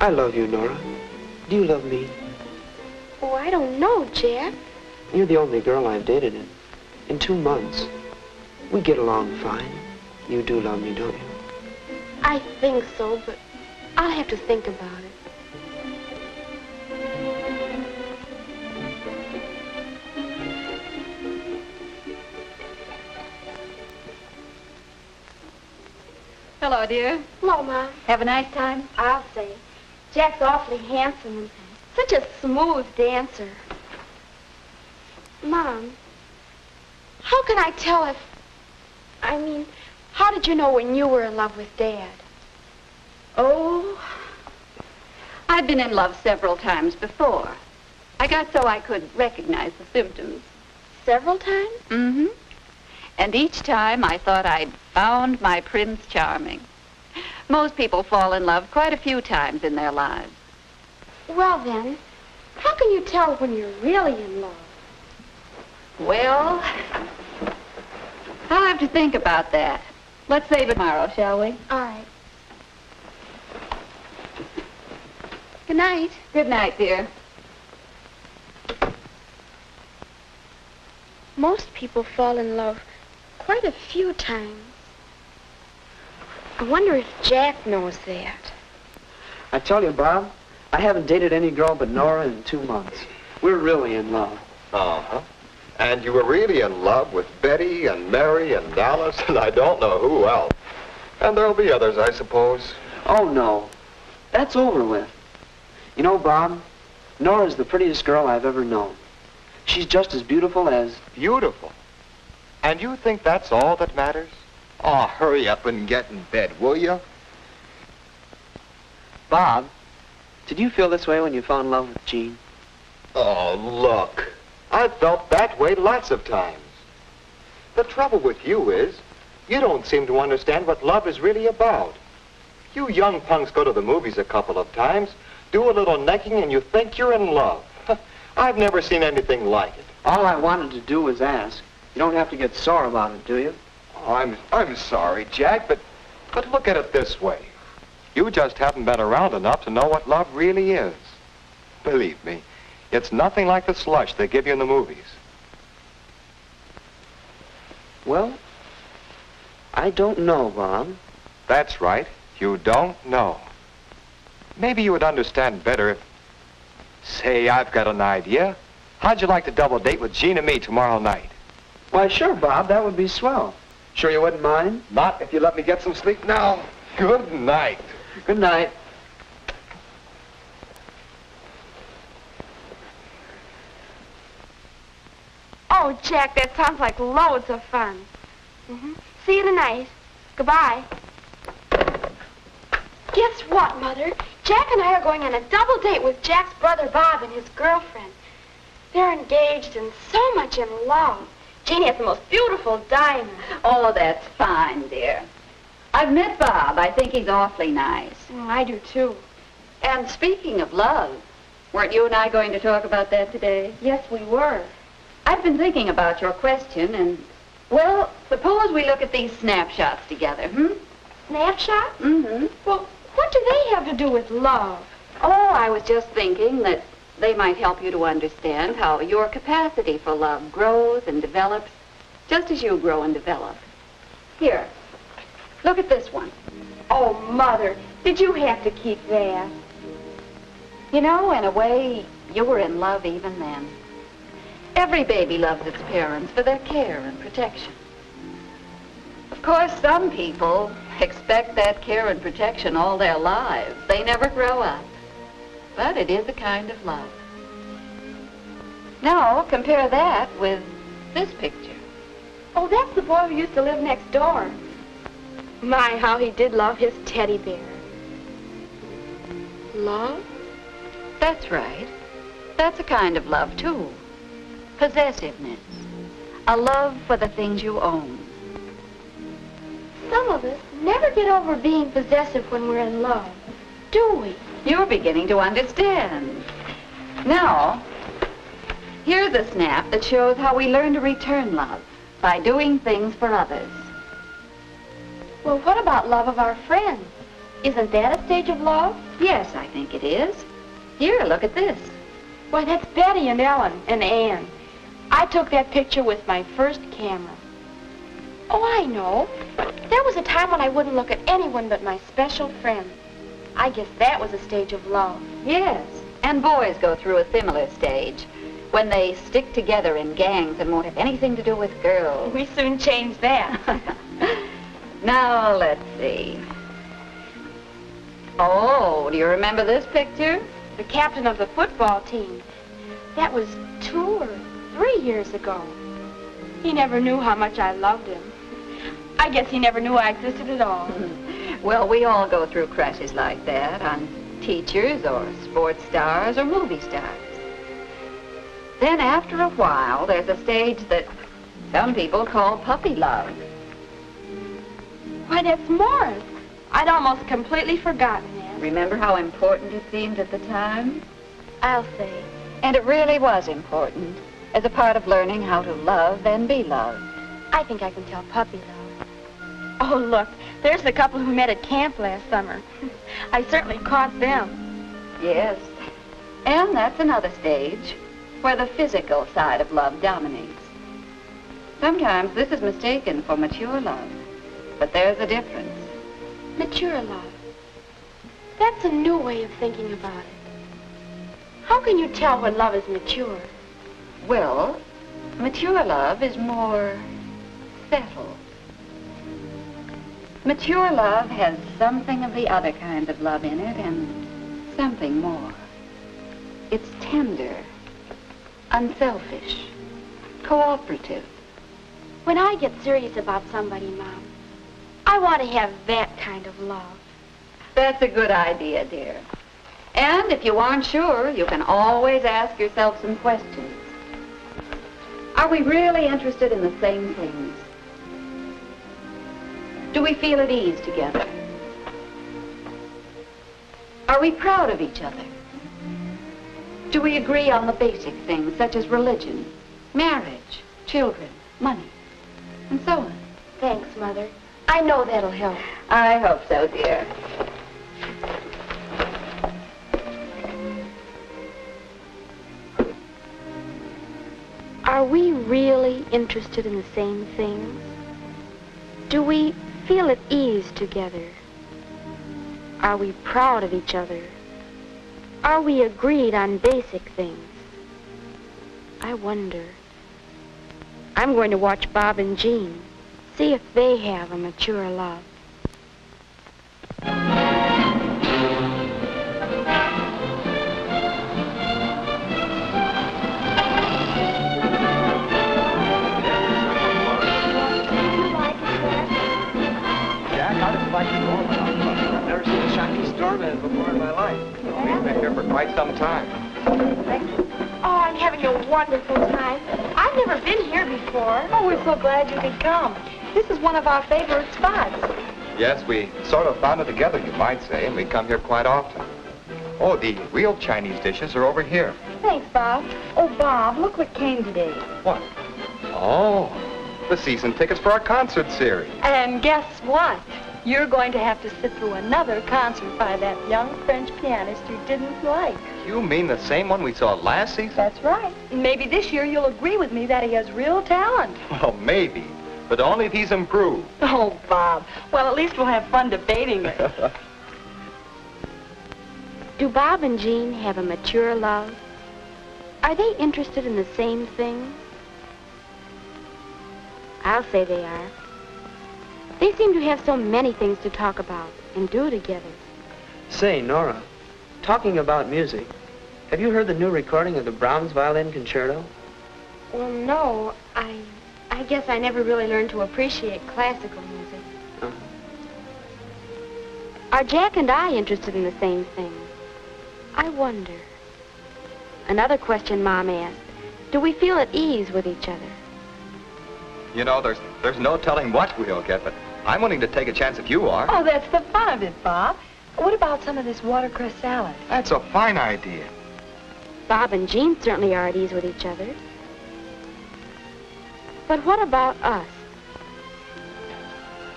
I love you, Nora. Do you love me? Oh, I don't know, Jack. You're the only girl I've dated in 2 months. We get along fine. You do love me, don't you? I think so, but I'll have to think about it. Hello, dear. Hello, Mom. Have a nice time? I'll say. Jack's awfully handsome and such a smooth dancer. Mom, how can I tell if... how did you know when you were in love with Dad? Oh, I've been in love several times before. I got so I could recognize the symptoms. Several times? Mm-hmm. And each time I thought I'd found my Prince Charming. Most people fall in love quite a few times in their lives. Well then, how can you tell when you're really in love? Well, I'll have to think about that. Let's save it tomorrow, shall we? All right. Good night. Good night, dear. Most people fall in love quite a few times. I wonder if Jack knows that. I tell you, Bob, I haven't dated any girl but Nora in 2 months. We're really in love. Uh-huh. And you were really in love with Betty and Mary and Alice and I don't know who else. And there'll be others, I suppose. Oh, no. That's over with. You know, Bob, Nora's the prettiest girl I've ever known. She's just as beautiful as... Beautiful? And you think that's all that matters? Oh, hurry up and get in bed, will you? Bob, did you feel this way when you fell in love with Jean? Oh, look. I've felt that way lots of times. The trouble with you is, you don't seem to understand what love is really about. You young punks go to the movies a couple of times, do a little necking, and you think you're in love. I've never seen anything like it. All I wanted to do was ask. You don't have to get sore about it, do you? Oh, I'm sorry, Jack, but look at it this way. You just haven't been around enough to know what love really is. Believe me, it's nothing like the slush they give you in the movies. Well, I don't know, Bob. That's right. You don't know. Maybe you would understand better if... Say, I've got an idea. How'd you like to double date with Jean and me tomorrow night? Why, sure, Bob. That would be swell. Sure you wouldn't mind? Not if you let me get some sleep now. Good night. Good night. Oh, Jack, that sounds like loads of fun. See you tonight. Goodbye. Guess what, Mother? Jack and I are going on a double date with Jack's brother Bob and his girlfriend. They're engaged and so much in love. Jeannie has the most beautiful diamond. Oh, that's fine, dear. I've met Bob. I think he's awfully nice. Oh, I do, too. And speaking of love, weren't you and I going to talk about that today? Yes, we were. I've been thinking about your question, and, well, suppose we look at these snapshots together, Snapshot? Mm-hmm. Well, what do they have to do with love? Oh, I was just thinking that they might help you to understand how your capacity for love grows and develops just as you grow and develop. Here, look at this one. Oh, Mother, did you have to keep that? You know, in a way, you were in love even then. Every baby loves its parents for their care and protection. Of course, some people expect that care and protection all their lives. They never grow up. But it is a kind of love. Now, compare that with this picture. Oh, that's the boy who used to live next door. My, how he did love his teddy bear. Love? That's right. That's a kind of love, too. Possessiveness. A love for the things you own. Some of us never get over being possessive when we're in love, do we? You're beginning to understand. Now, here's a snap that shows how we learn to return love by doing things for others. Well, what about love of our friends? Isn't that a stage of love? Yes, I think it is. Here, look at this. Why, that's Betty and Ellen and Ann. I took that picture with my first camera. Oh, I know. There was a time when I wouldn't look at anyone but my special friend. I guess that was a stage of love. Yes, and boys go through a similar stage when they stick together in gangs and won't have anything to do with girls. We soon changed that. Now, let's see. Oh, do you remember this picture? The captain of the football team. That was 2 or 3 years ago. He never knew how much I loved him. I guess he never knew I existed at all. Well, we all go through crushes like that on teachers or sports stars or movie stars. Then after a while, there's a stage that some people call puppy love. Why, that's Morris. I'd almost completely forgotten that. Remember how important it seemed at the time? I'll say. And it really was important as a part of learning how to love and be loved. I think I can tell puppy love. Oh, look, there's the couple who met at camp last summer. I certainly caught them. Yes, and that's another stage where the physical side of love dominates. Sometimes this is mistaken for mature love, but there's a difference. Mature love. That's a new way of thinking about it. How can you tell when love is mature? Well, mature love is more settled. Mature love has something of the other kind of love in it and something more. It's tender, unselfish, cooperative. When I get serious about somebody, Mom, I want to have that kind of love. That's a good idea, dear. And if you aren't sure, you can always ask yourself some questions. Are we really interested in the same things? Do we feel at ease together? Are we proud of each other? Do we agree on the basic things such as religion, marriage, children, money, and so on? Thanks, Mother. I know that'll help. I hope so, dear. Are we really interested in the same things? Do we feel at ease together? Are we proud of each other? Are we agreed on basic things? I wonder. I'm going to watch Bob and Jean, see if they have a mature love. I've never seen a Chinese doorman before in my life. We've been here for quite some time. Oh, I'm having a wonderful time. I've never been here before. Oh, we're so glad you could come. This is one of our favorite spots. Yes, we sort of found it together, you might say, and we come here quite often. Oh, the real Chinese dishes are over here. Thanks, Bob. Oh, Bob, look what came today. What? Oh, the season tickets for our concert series. And guess what? You're going to have to sit through another concert by that young French pianist you didn't like. You mean the same one we saw last season? That's right. Maybe this year you'll agree with me that he has real talent. Well, maybe, but only if he's improved. Oh, Bob. Well, at least we'll have fun debating it. Do Bob and Jean have a mature love? Are they interested in the same things? I'll say they are. They seem to have so many things to talk about and do together. Say, Nora, talking about music, have you heard the new recording of the Brahms Violin Concerto? Well, no, I guess I never really learned to appreciate classical music. Uh-huh. Are Jack and I interested in the same things? I wonder. Another question Mom asked. Do we feel at ease with each other? You know, there's no telling what we'll get, but I'm willing to take a chance if you are. Oh, that's the fun of it, Bob. What about some of this watercress salad? That's a fine idea. Bob and Jean certainly are at ease with each other. But what about us?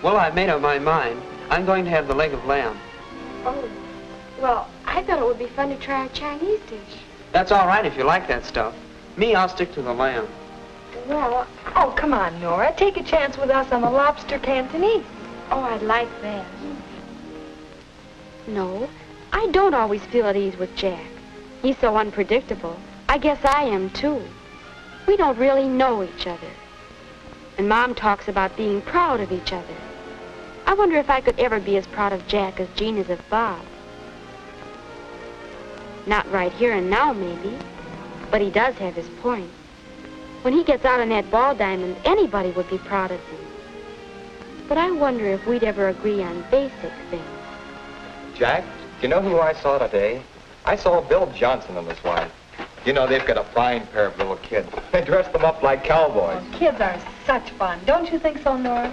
Well, I've made up my mind. I'm going to have the leg of lamb. Oh, well, I thought it would be fun to try a Chinese dish. That's all right if you like that stuff. Me, I'll stick to the lamb. Well, Oh, come on, Nora. Take a chance with us on the lobster Cantonese. oh, I'd like that. No, I don't always feel at ease with Jack. He's so unpredictable. I guess I am, too. We don't really know each other. And Mom talks about being proud of each other. I wonder if I could ever be as proud of Jack as Jean is of Bob. Not right here and now, maybe. But he does have his point. When he gets out on that ball diamond, anybody would be proud of him. But I wonder if we'd ever agree on basic things. Jack, do you know who I saw today? I saw Bill Johnson and his wife. You know, they've got a fine pair of little kids. They dress them up like cowboys. Oh, kids are such fun. Don't you think so, Nora?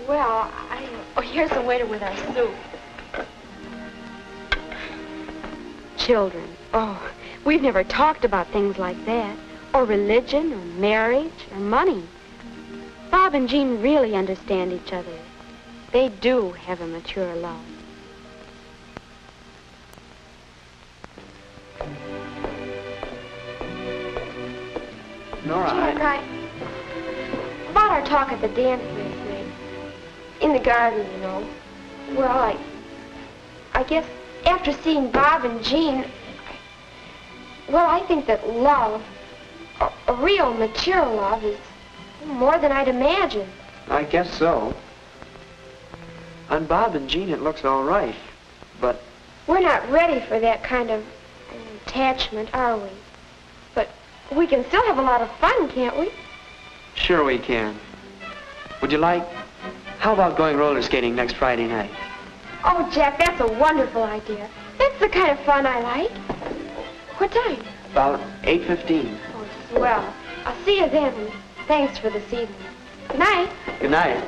Well, oh, here's the waiter with our soup. Children. Oh, we've never talked about things like that. Or religion, or marriage, or money. Bob and Jean really understand each other. They do have a mature love. Nora, Jack, about our talk at the dance last night. In the garden, you know. Well, I guess after seeing Bob and Jean, I think that love, a real mature love, is more than I'd imagined. I guess so. On Bob and Jean, it looks all right. But We're not ready for that kind of attachment, are we? But we can still have a lot of fun, can't we? sure we can. Would you like... How about going roller skating next Friday night? Oh, Jack, that's a wonderful idea. That's the kind of fun I like. What time? About 8:15. Oh, swell. I'll see you then, and thanks for this evening. Good night. Good night.